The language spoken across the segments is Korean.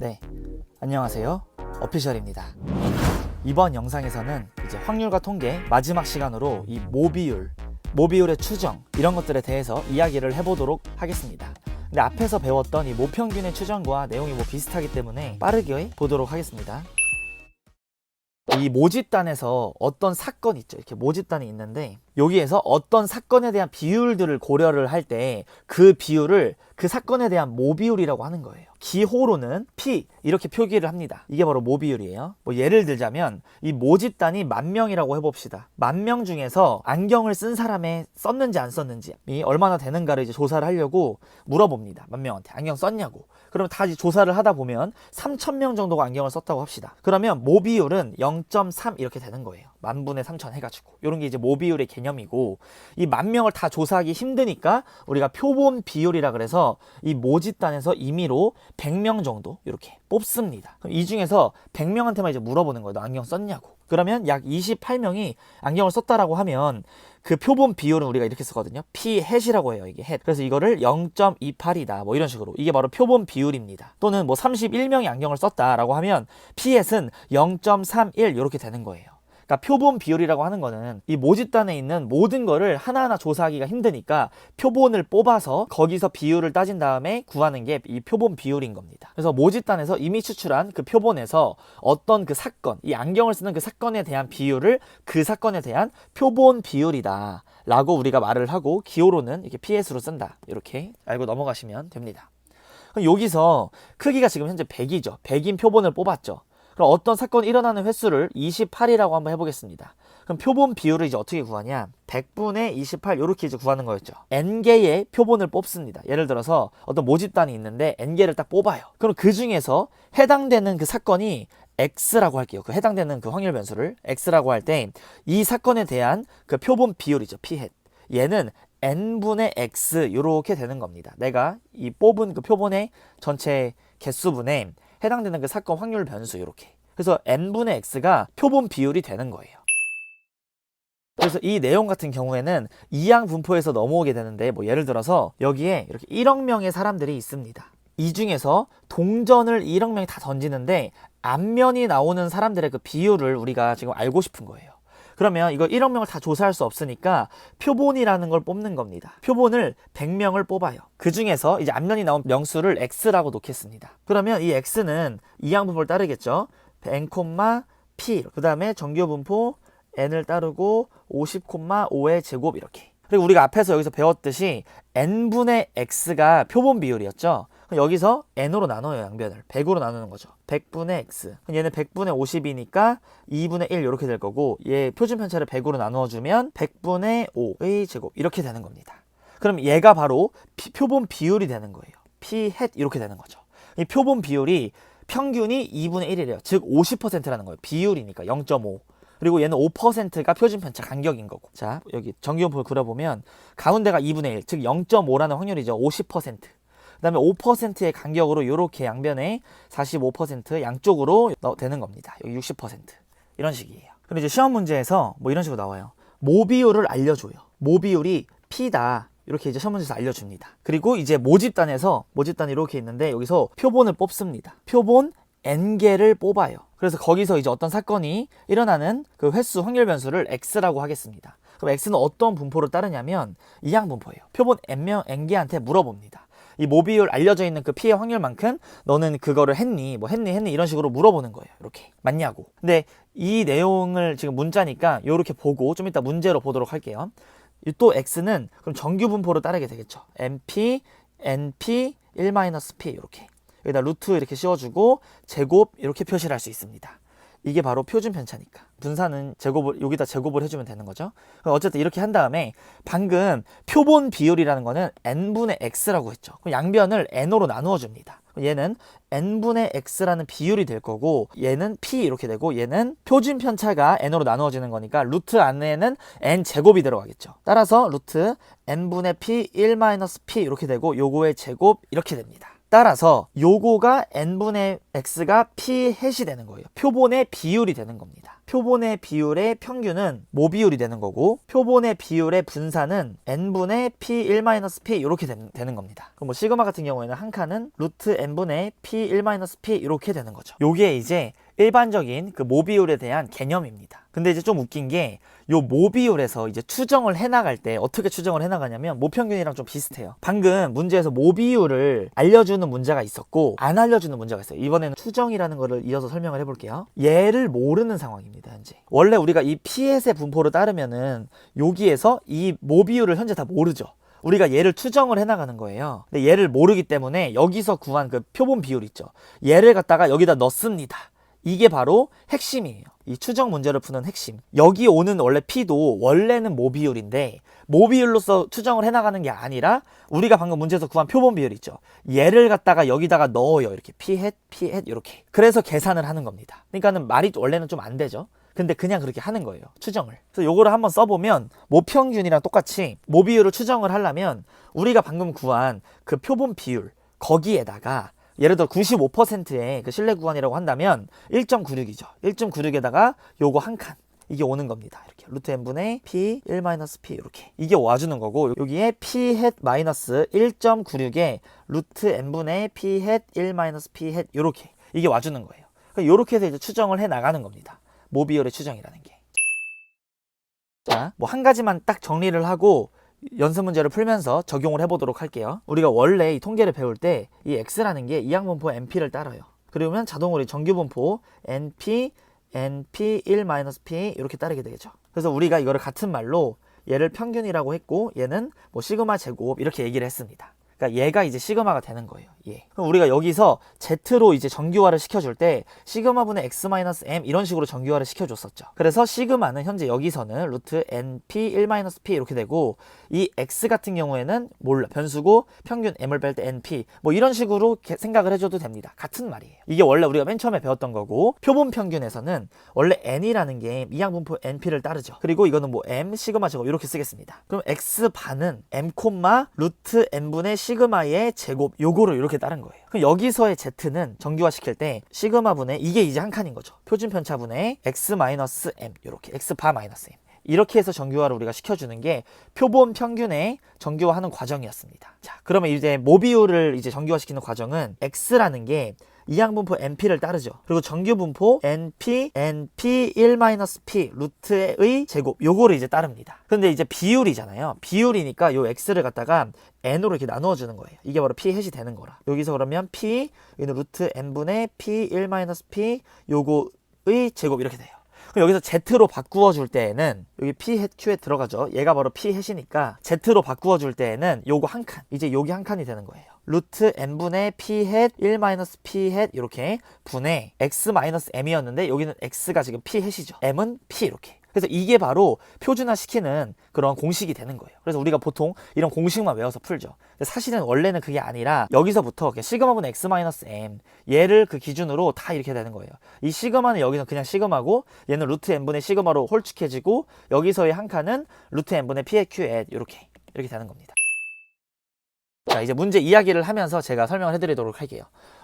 네, 안녕하세요. 어피셜입니다. 이번 영상에서는 이제 확률과 통계 마지막 시간으로 이 모비율의 추정 이런 것들에 대해서 이야기를 해보도록 하겠습니다. 근데 앞에서 배웠던 이 모평균의 추정과 내용이 비슷하기 때문에 빠르게 보도록 하겠습니다. 이 모집단에서 어떤 사건이 있죠. 이렇게 모집단이 있는데 여기에서 어떤 사건에 대한 비율들을 고려를 할 때 그 비율을 그 사건에 대한 모비율이라고 하는 거예요. 기호로는 P 이렇게 표기를 합니다. 이게 바로 모비율이에요. 예를 들자면 이 모집단이 10,000명이라고 해봅시다. 10,000명 중에서 안경을 쓴 사람의 썼는지 안 썼는지 얼마나 되는가를 이제 조사를 하려고 물어봅니다. 10,000명한테 안경 썼냐고. 그러면 다 이제 조사를 하다 보면 3,000명 정도가 안경을 썼다고 합시다. 그러면 모비율은 0.3 이렇게 되는 거예요. 10,000분의 3,000 해가지고. 이런 게 이제 모비율의 개념이고, 이 10,000명을 다 조사하기 힘드니까 우리가 표본 비율이라 그래서 이 모집단에서 임의로 100명 정도 이렇게 뽑습니다. 그럼 이 중에서 100명한테만 이제 물어보는 거예요. 너 안경 썼냐고. 그러면 약 28명이 안경을 썼다라고 하면 그 표본 비율은 우리가 이렇게 쓰거든요. P 햇이라고 해요. 이게 햇. 그래서 이거를 0.28이다. 이런 식으로. 이게 바로 표본 비율입니다. 또는 31명이 안경을 썼다라고 하면 P 햇은 0.31 이렇게 되는 거예요. 그러니까 표본 비율이라고 하는 거는 이 모집단에 있는 모든 거를 하나하나 조사하기가 힘드니까 표본을 뽑아서 거기서 비율을 따진 다음에 구하는 게 이 표본 비율인 겁니다. 그래서 모집단에서 이미 추출한 그 표본에서 어떤 그 사건, 이 안경을 쓰는 그 사건에 대한 비율을 그 사건에 대한 표본 비율이다 라고 우리가 말을 하고, 기호로는 이렇게 PS로 쓴다. 이렇게 알고 넘어가시면 됩니다. 그럼 여기서 크기가 지금 현재 100이죠. 100인 표본을 뽑았죠. 그럼 어떤 사건이 일어나는 횟수를 28이라고 한번 해보겠습니다. 그럼 표본 비율을 이제 어떻게 구하냐? 100분의 28 이렇게 이제 구하는 거였죠. N개의 표본을 뽑습니다. 예를 들어서 어떤 모집단이 있는데 N개를 딱 뽑아요. 그럼 그 중에서 해당되는 그 사건이 X라고 할게요. 그 해당되는 그 확률 변수를 X라고 할 때 이 사건에 대한 그 표본 비율이죠. P hat. 얘는 N분의 X 이렇게 되는 겁니다. 내가 이 뽑은 그 표본의 전체 개수분에 해당되는 그 사건 확률 변수 이렇게. 그래서 n분의 x가 표본 비율이 되는 거예요. 그래서 이 내용 같은 경우에는 이항 분포에서 넘어오게 되는데, 예를 들어서 여기에 이렇게 1억 명의 사람들이 있습니다. 이 중에서 동전을 1억 명이 다 던지는데 앞면이 나오는 사람들의 그 비율을 우리가 지금 알고 싶은 거예요. 그러면 이거 1억 명을 다 조사할 수 없으니까 표본이라는 걸 뽑는 겁니다. 표본을 100명을 뽑아요. 그 중에서 이제 앞면이 나온 명수를 x라고 놓겠습니다. 그러면 이 x는 이항 분포를 따르겠죠. n, p. 그 다음에 정규 분포 n을 따르고 50,5의 제곱 이렇게. 그리고 우리가 앞에서 여기서 배웠듯이 n분의 x가 표본 비율이었죠. 여기서 n으로 나눠요. 양변을 100으로 나누는 거죠. 100분의 x. 얘는 100분의 50이니까 2분의 1 이렇게 될 거고, 얘 표준 편차를 100으로 나누어주면 100분의 5의 제곱 이렇게 되는 겁니다. 그럼 얘가 바로 표본 비율이 되는 거예요. P hat 이렇게 되는 거죠. 이 표본 비율이 평균이 2분의 1이래요. 즉 50%라는 거예요. 비율이니까 0.5. 그리고 얘는 5%가 표준 편차 간격인 거고. 자, 여기 정규분포를 그려보면 가운데가 2분의 1, 즉 0.5라는 확률이죠. 50%. 그 다음에 5%의 간격으로 이렇게 양변에 45% 양쪽으로 되는 겁니다. 여기 60% 이런 식이에요. 그럼 이제 시험 문제에서 이런 식으로 나와요. 모비율을 알려줘요. 모비율이 P다. 이렇게 이제 시험 문제에서 알려줍니다. 그리고 이제 모집단이 이렇게 있는데 여기서 표본을 뽑습니다. 표본 N개를 뽑아요. 그래서 거기서 이제 어떤 사건이 일어나는 그 횟수 확률 변수를 X라고 하겠습니다. 그럼 X는 어떤 분포를 따르냐면 이항 분포예요. 표본 N개한테 물어봅니다. 이 모비율 알려져 있는 그 P의 확률만큼 너는 그거를 했니? 했니? 이런 식으로 물어보는 거예요. 이렇게. 맞냐고. 근데 이 내용을 지금 문자니까 이렇게 보고 좀 이따 문제로 보도록 할게요. 또 X는 그럼 정규 분포를 따르게 되겠죠. NP, NP, 1-P 이렇게. 여기다 루트 이렇게 씌워주고 제곱 이렇게 표시를 할 수 있습니다. 이게 바로 표준 편차니까. 분산은 여기다 제곱을 해주면 되는 거죠. 어쨌든 이렇게 한 다음에 방금 표본 비율이라는 거는 n분의 x라고 했죠. 그럼 양변을 n으로 나누어 줍니다. 얘는 n분의 x라는 비율이 될 거고, 얘는 p 이렇게 되고, 얘는 표준 편차가 n으로 나누어지는 거니까 루트 안에는 n 제곱이 들어가겠죠. 따라서 루트 n분의 p 1-p 이렇게 되고, 요거의 제곱 이렇게 됩니다. 따라서 요거가 n분의 x가 p 햇이 되는 거예요. 표본의 비율이 되는 겁니다. 표본의 비율의 평균은 모비율이 되는 거고, 표본의 비율의 분산은 n분의 p1-p 이렇게 되는 겁니다. 그럼 뭐 시그마 같은 경우에는 한 칸은 루트 n분의 p1-p 이렇게 되는 거죠. 요게 이제 일반적인 그 모비율에 대한 개념입니다. 근데 이제 좀 웃긴 게 요 모비율에서 이제 추정을 해나갈 때 어떻게 추정을 해나가냐면 모평균이랑 좀 비슷해요. 방금 문제에서 모비율을 알려주는 문제가 있었고 안 알려주는 문제가 있어요. 이번에는 추정이라는 거를 이어서 설명을 해볼게요. 얘를 모르는 상황입니다. 현재 원래 우리가 이 P햇의 분포를 따르면은 여기에서 이 모비율을 현재 다 모르죠. 우리가 얘를 추정을 해나가는 거예요. 근데 얘를 모르기 때문에 여기서 구한 그 표본 비율 있죠. 얘를 갖다가 여기다 넣습니다. 이게 바로 핵심이에요. 이 추정 문제를 푸는 핵심. 여기 오는 원래 P도 원래는 모비율인데 모비율로서 추정을 해나가는 게 아니라 우리가 방금 문제에서 구한 표본 비율 있죠. 얘를 갖다가 여기다가 넣어요. 이렇게 P햇, P햇 이렇게. 그래서 계산을 하는 겁니다. 그러니까는 말이 원래는 좀 안 되죠. 근데 그냥 그렇게 하는 거예요. 추정을. 그래서 요거를 한번 써보면 모평균이랑 똑같이 모비율을 추정을 하려면 우리가 방금 구한 그 표본 비율 거기에다가 예를 들어 95%의 그 신뢰 구간이라고 한다면 1.96이죠. 1.96에다가 요거 한 칸. 이게 오는 겁니다. 이렇게 루트 n분의 p 1-p 이렇게. 이게 와주는 거고 여기에 p 햇 마이너스 1.96에 루트 n분의 p 햇 1-p 햇 이렇게. 이게 와주는 거예요. 이렇게 해서 이제 추정을 해 나가는 겁니다. 모비율의 추정이라는 게. 자, 뭐 한 가지만 딱 정리를 하고 연습 문제를 풀면서 적용을 해보도록 할게요. 우리가 원래 이 통계를 배울 때 이 x라는 게 이항분포 np를 따라요. 그러면 자동으로 정규분포 np, np 1-p 이렇게 따르게 되겠죠. 그래서 우리가 이거를 같은 말로 얘를 평균이라고 했고 얘는 뭐 시그마 제곱 이렇게 얘기를 했습니다. 그러니까 얘가 이제 시그마가 되는 거예요. 예. 그럼 우리가 여기서 Z로 이제 정규화를 시켜줄 때 시그마분의 X-M 이런 식으로 정규화를 시켜줬었죠. 그래서 시그마는 현재 여기서는 루트 NP 1-P 이렇게 되고 이 X 같은 경우에는 몰라 변수고 평균 M을 뺄 때 NP 뭐 이런 식으로 생각을 해줘도 됩니다. 같은 말이에요. 이게 원래 우리가 맨 처음에 배웠던 거고 표본 평균에서는 원래 N이라는 게 이항분포 NP를 따르죠. 그리고 이거는 뭐 M 시그마 제곱 이렇게 쓰겠습니다. 그럼 X반은 M, 루트 N분의 시그마의 제곱 요거를 이렇게 따른 거예요. 그럼 여기서의 Z는 정규화 시킬 때 시그마분의 이게 이제 한 칸인 거죠. 표준 편차분의 X-M 이렇게 X바-M 이렇게 해서 정규화를 우리가 시켜주는 게 표본 평균의 정규화하는 과정이었습니다. 자, 그러면 이제 모비율을 이제 정규화시키는 과정은 X라는 게 이항분포 NP를 따르죠. 그리고 정규분포 NP 1-P 루트의 제곱 요거를 이제 따릅니다. 근데 이제 비율이잖아요. 비율이니까 요 X를 갖다가 N으로 이렇게 나누어 주는 거예요. 이게 바로 P 햇이 되는 거라. 여기서 그러면 P 여기는 루트 N분의 P 1-P 요거의 제곱 이렇게 돼요. 그럼 여기서 Z로 바꾸어 줄 때에는 여기 P 햇 Q에 들어가죠. 얘가 바로 P 햇이니까 Z로 바꾸어 줄 때에는 요거 한 칸 이제 여기 한 칸이 되는 거예요. 루트 n분의 p 햇 1-p 햇 이렇게 분의 x-m이었는데 여기는 x가 지금 p 햇이죠. m은 p 이렇게. 그래서 이게 바로 표준화 시키는 그런 공식이 되는 거예요. 그래서 우리가 보통 이런 공식만 외워서 풀죠. 근데 사실은 원래는 그게 아니라 여기서부터 시그마분의 x-m 얘를 그 기준으로 다 이렇게 되는 거예요. 이 시그마는 여기서 그냥 시그마고 얘는 루트 n분의 시그마로 홀쭉해지고 여기서의 한 칸은 루트 n분의 p 햇 q 햇 이렇게 되는 겁니다. 자, 이제 문제 이야기를 하면서 제가 설명을 해드리도록 할게요.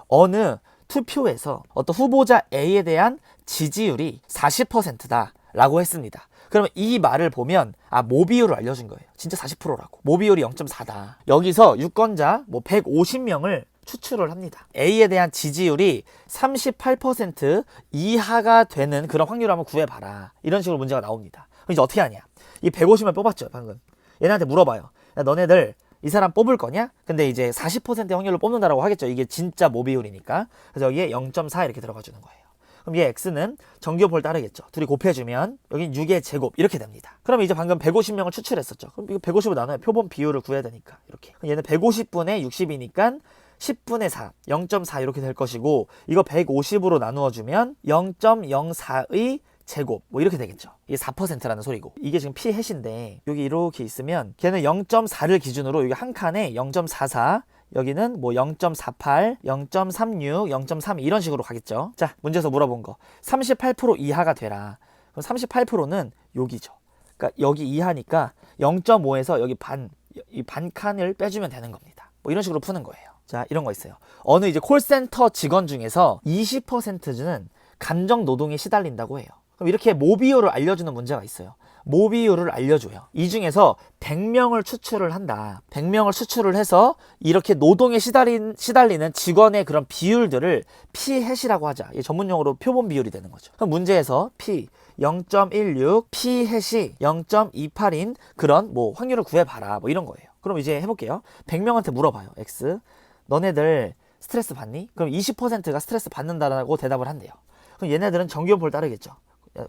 어느 투표에서 어떤 후보자 A에 대한 지지율이 40%다 라고 했습니다. 그러면 이 말을 보면 모비율을 알려준 거예요. 진짜 40%라고. 모비율이 0.4다. 여기서 유권자 150명을 추출을 합니다. A에 대한 지지율이 38% 이하가 되는 그런 확률을 한번 구해봐라. 이런 식으로 문제가 나옵니다. 그럼 이제 어떻게 하냐. 이 150명 뽑았죠 방금. 얘네한테 물어봐요. 야, 너네들 이 사람 뽑을 거냐? 근데 이제 40%의 확률로 뽑는다라고 하겠죠. 이게 진짜 모비율이니까. 그래서 여기에 0.4 이렇게 들어가 주는 거예요. 그럼 얘 x는 정규분포를 따르겠죠. 둘이 곱해주면 여기 6의 제곱 이렇게 됩니다. 그럼 이제 방금 150명을 추출했었죠. 그럼 이거 150으로 나눠요. 표본 비율을 구해야 되니까 이렇게. 그럼 얘는 150분의 60이니까 10분의 4, 0.4 이렇게 될 것이고 이거 150으로 나누어 주면 0.04의 제곱 이렇게 되겠죠. 이게 4%라는 소리고 이게 지금 p 햇인데 여기 이렇게 있으면 걔는 0.4를 기준으로 여기 한 칸에 0.44 여기는 0.48, 0.36, 0.3 이런 식으로 가겠죠. 자, 문제에서 물어본 거 38% 이하가 되라. 그럼 38%는 여기죠. 그러니까 여기 이하니까 0.5에서 여기 이 반 칸을 빼주면 되는 겁니다. 이런 식으로 푸는 거예요. 자, 이런 거 있어요. 어느 이제 콜센터 직원 중에서 20%는 감정 노동에 시달린다고 해요. 그럼 이렇게 모비율을 알려주는 문제가 있어요. 모비율을 알려줘요. 이 중에서 100명을 추출을 한다. 100명을 추출을 해서 이렇게 노동에 시달리는 직원의 그런 비율들을 P-햇이라고 하자. 이게 전문용어로 표본 비율이 되는 거죠. 그럼 문제에서 P 0.16, P-햇이 0.28인 그런 뭐 확률을 구해봐라. 뭐 이런 거예요. 그럼 이제 해볼게요. 100명한테 물어봐요. X. 너네들 스트레스 받니? 그럼 20%가 스트레스 받는다라고 대답을 한대요. 그럼 얘네들은 정규분포를 따르겠죠.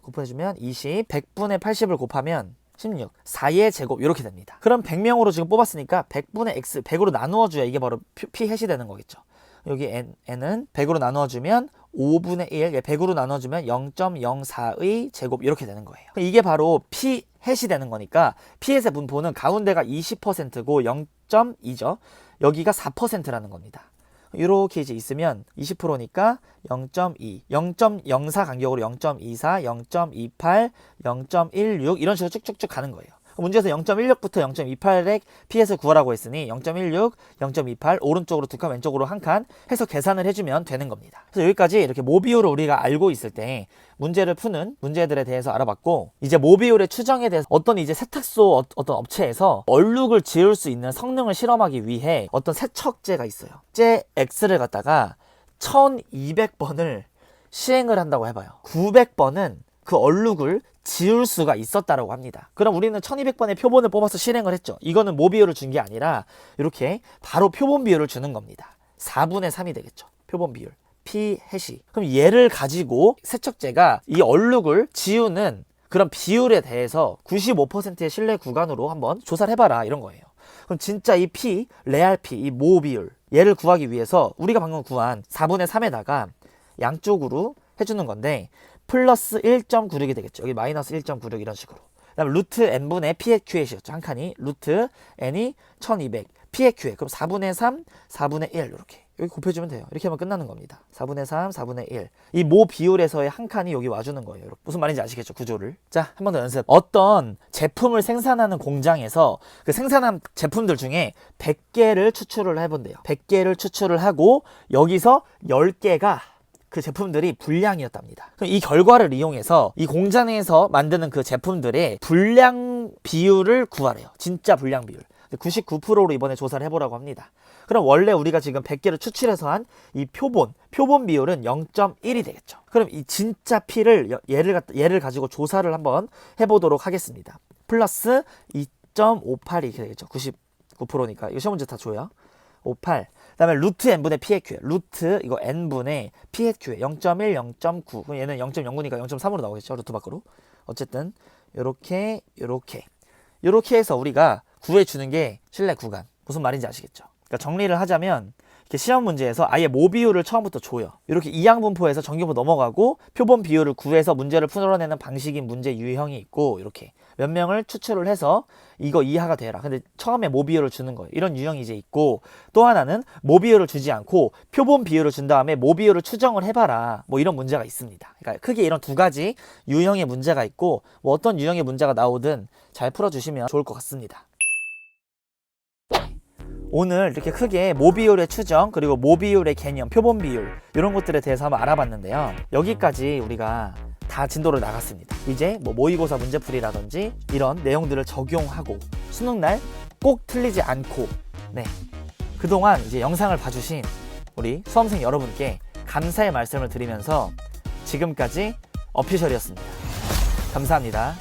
곱해주면 20, 100분의 80을 곱하면 16, 4의 제곱 이렇게 됩니다. 그럼 100명으로 지금 뽑았으니까 100분의 x, 100으로 나누어줘야 이게 바로 P-햇이 되는 거겠죠. 여기 n은 100으로 나누어주면 5분의 1, 100으로 나눠주면 0.04의 제곱 이렇게 되는 거예요. 이게 바로 P-햇이 되는 거니까 P-햇의 분포는 가운데가 20%고 0.2죠. 여기가 4%라는 겁니다. 이렇게 이제 있으면 20%니까 0.2, 0.04 간격으로 0.24, 0.28, 0.16 이런 식으로 쭉쭉쭉 가는 거예요. 문제에서 0.16부터 0.28의 P-햇을 구하라고 했으니 0.16, 0.28 오른쪽으로 2칸 왼쪽으로 1칸 해서 계산을 해주면 되는 겁니다. 그래서 여기까지 이렇게 모비율을 우리가 알고 있을 때 문제를 푸는 문제들에 대해서 알아봤고, 이제 모비율의 추정에 대해서 어떤 이제 세탁소 어떤 업체에서 얼룩을 지울 수 있는 성능을 실험하기 위해 어떤 세척제가 있어요. 제 X를 갖다가 1200번을 시행을 한다고 해봐요. 900번은 그 얼룩을 지울 수가 있었다라고 합니다. 그럼 우리는 1200번의 표본을 뽑아서 실행을 했죠. 이거는 모비율을 준 게 아니라 이렇게 바로 표본 비율을 주는 겁니다. 4분의 3이 되겠죠. 표본 비율. P-햇이. 그럼 얘를 가지고 세척제가 이 얼룩을 지우는 그런 비율에 대해서 95%의 신뢰 구간으로 한번 조사를 해봐라 이런 거예요. 그럼 진짜 이 P, 레알 P, 이 모 비율 얘를 구하기 위해서 우리가 방금 구한 4분의 3에다가 양쪽으로 해주는 건데 플러스 1.96이 되겠죠. 여기 마이너스 1.96 이런 식으로. 그 다음에 루트 n분의 P의 Q햇이었죠. 한 칸이 루트 n이 1200 P의 Q햇. 그럼 4분의 3, 4분의 1 이렇게. 여기 곱해주면 돼요. 이렇게 하면 끝나는 겁니다. 4분의 3, 4분의 1. 이 모 비율에서의 한 칸이 여기 와주는 거예요. 여러분. 무슨 말인지 아시겠죠? 구조를. 자, 한 번 더 연습. 어떤 제품을 생산하는 공장에서 그 생산한 제품들 중에 100개를 추출을 해본대요. 100개를 추출을 하고 여기서 10개가 그 제품들이 불량이었답니다. 그럼 이 결과를 이용해서 이 공장에서 만드는 그 제품들의 불량 비율을 구하래요. 진짜 불량 비율. 99%로 이번에 조사를 해보라고 합니다. 그럼 원래 우리가 지금 100개를 추출해서 한 이 표본 비율은 0.1이 되겠죠. 그럼 이 진짜 P를 얘를 가지고 조사를 한번 해보도록 하겠습니다. 플러스 2.58이 이렇게 되겠죠. 99%니까 이거 시험 문제 다 줘요. 58. 그 다음에 루트 n분의 P의 Q에 루트 이거 n분의 P의 Q에 0.1, 0.9 그럼 얘는 0.09니까 0.3으로 나오겠죠. 루트 밖으로. 어쨌든 요렇게 해서 우리가 구해주는 게 신뢰 구간. 무슨 말인지 아시겠죠? 그러니까 정리를 하자면 이렇게 시험 문제에서 아예 모 비율을 처음부터 줘요. 이렇게 이항 분포에서 정규분포 넘어가고 표본 비율을 구해서 문제를 풀어내는 방식인 문제 유형이 있고, 이렇게 몇 명을 추출을 해서 이거 이하가 되라. 근데 처음에 모 비율을 주는 거예요. 이런 유형이 이제 있고, 또 하나는 모 비율을 주지 않고 표본 비율을 준 다음에 모 비율을 추정을 해봐라. 뭐 이런 문제가 있습니다. 그러니까 크게 이런 두 가지 유형의 문제가 있고, 뭐 어떤 유형의 문제가 나오든 잘 풀어주시면 좋을 것 같습니다. 오늘 이렇게 크게 모비율의 추정, 그리고 모비율의 개념, 표본 비율 이런 것들에 대해서 한번 알아봤는데요. 여기까지 우리가 다 진도를 나갔습니다. 이제 뭐 모의고사 문제풀이라든지 이런 내용들을 적용하고 수능날 꼭 틀리지 않고, 그동안 이제 영상을 봐주신 우리 수험생 여러분께 감사의 말씀을 드리면서 지금까지 어피셜이었습니다. 감사합니다.